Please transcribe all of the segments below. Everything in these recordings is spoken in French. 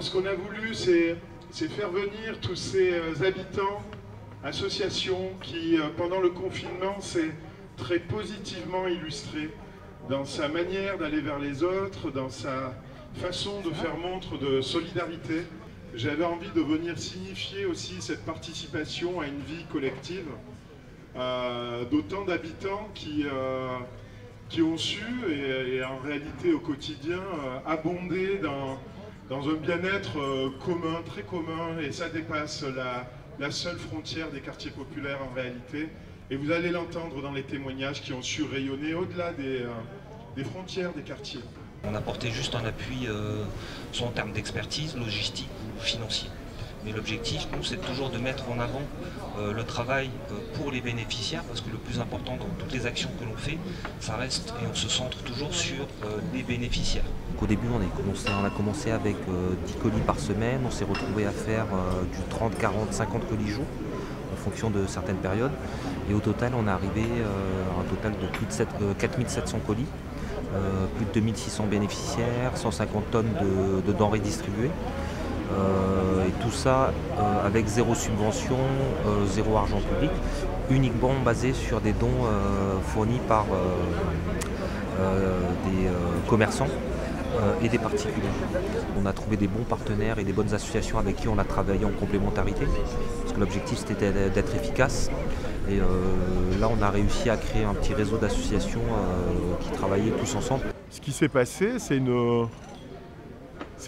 Ce qu'on a voulu, c'est faire venir tous ces habitants, associations qui, pendant le confinement, s'est très positivement illustré dans sa manière d'aller vers les autres, dans sa façon de faire montre de solidarité. J'avais envie de venir signifier aussi cette participation à une vie collective d'autant d'habitants qui ont su, et en réalité au quotidien, abonder dans un bien-être commun, très commun, et ça dépasse la seule frontière des quartiers populaires en réalité. Et vous allez l'entendre dans les témoignages qui ont su rayonner au-delà des frontières des quartiers. On apportait juste un appui soit en termes d'expertise, logistique, financier. Mais l'objectif, nous, c'est toujours de mettre en avant le travail pour les bénéficiaires, parce que le plus important dans toutes les actions que l'on fait, ça reste, et on se centre toujours sur les bénéficiaires. Au début, on a commencé avec 10 colis par semaine, on s'est retrouvé à faire du 30, 40, 50 colis jour, en fonction de certaines périodes. Et au total, on est arrivé à un total de plus de 4700 colis, plus de 2600 bénéficiaires, 150 tonnes de denrées distribuées. Et tout ça avec zéro subvention, zéro argent public, uniquement basé sur des dons fournis par des commerçants et des particuliers. On a trouvé des bons partenaires et des bonnes associations avec qui on a travaillé en complémentarité, parce que l'objectif c'était d'être efficace. Et là on a réussi à créer un petit réseau d'associations qui travaillaient tous ensemble. Ce qui s'est passé, c'est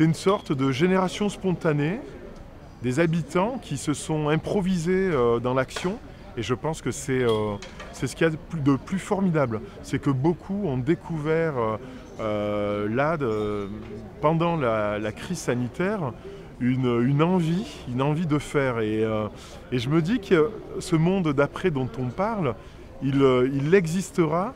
une sorte de génération spontanée des habitants qui se sont improvisés dans l'action. Et je pense que c'est ce qu'il y a de plus formidable. C'est que beaucoup ont découvert pendant la crise sanitaire une envie de faire. Et je me dis que ce monde d'après dont on parle, il existera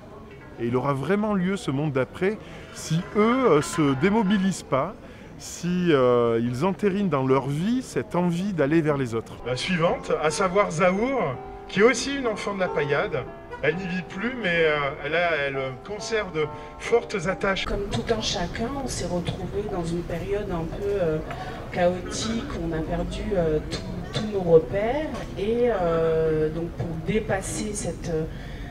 et il aura vraiment lieu, ce monde d'après, si eux se démobilisent pas, si ils entérinent dans leur vie cette envie d'aller vers les autres. La suivante, à savoir Zahour, qui est aussi une enfant de la paillade. Elle n'y vit plus, mais elle conserve de fortes attaches. Comme tout un chacun, on s'est retrouvé dans une période un peu chaotique, on a perdu tous nos repères, et donc pour dépasser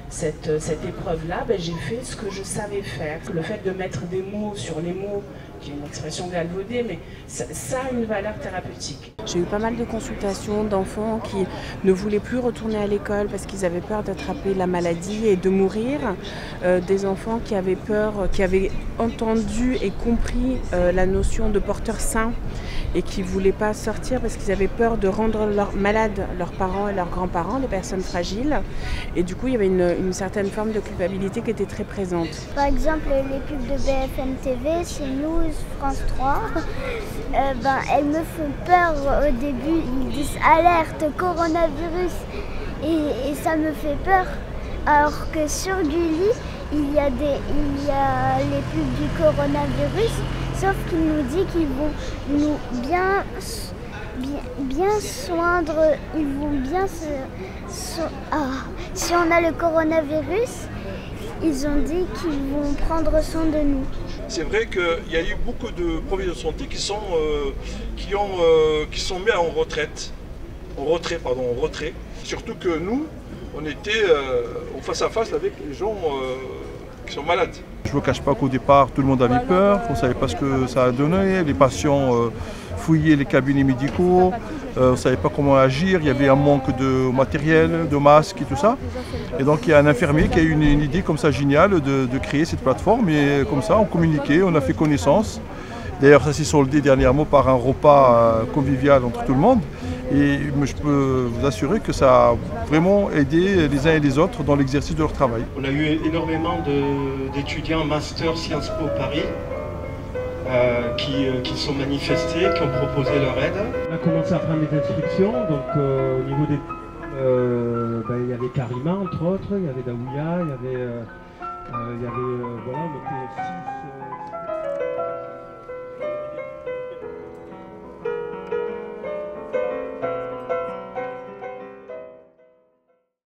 cette épreuve-là, j'ai fait ce que je savais faire. Le fait de mettre des mots sur les mots, qui est une expression galvaudée, mais ça a une valeur thérapeutique. J'ai eu pas mal de consultations d'enfants qui ne voulaient plus retourner à l'école parce qu'ils avaient peur d'attraper la maladie et de mourir. Des enfants qui avaient peur, qui avaient entendu et compris la notion de porteur sain et qui ne voulaient pas sortir parce qu'ils avaient peur de rendre malades leurs parents et leurs grands-parents, les personnes fragiles. Et du coup, il y avait une certaine forme de culpabilité qui était très présente. Par exemple, les pubs de BFM TV, CNews, France 3, elles me font peur au début. Ils disent alerte coronavirus et ça me fait peur. Alors que sur Gulli, il y a les pubs du coronavirus, sauf qu'il nous dit qu'ils vont nous bien soindre, ils vont bien si on a le coronavirus, ils ont dit qu'ils vont prendre soin de nous. C'est vrai qu'il y a eu beaucoup de professionnels de santé qui sont mis en retrait. Surtout que nous, on était en face à face avec les gens qui sont malades. Je ne me cache pas qu'au départ, tout le monde avait peur, on ne savait pas ce que ça a donné. Les patients fouillaient les cabinets médicaux, on ne savait pas comment agir, il y avait un manque de matériel, de masques et tout ça. Et donc il y a un infirmier qui a eu une idée comme ça géniale de créer cette plateforme, et comme ça on communiquait, on a fait connaissance. D'ailleurs ça s'est soldé dernièrement par un repas convivial entre tout le monde. Et je peux vous assurer que ça a vraiment aidé les uns et les autres dans l'exercice de leur travail. On a eu énormément d'étudiants Master Sciences Po Paris qui sont manifestés, qui ont proposé leur aide. On a commencé à prendre des inscriptions, donc au niveau des... il y avait Karima entre autres, il y avait Daouya, il y avait voilà, on était 6...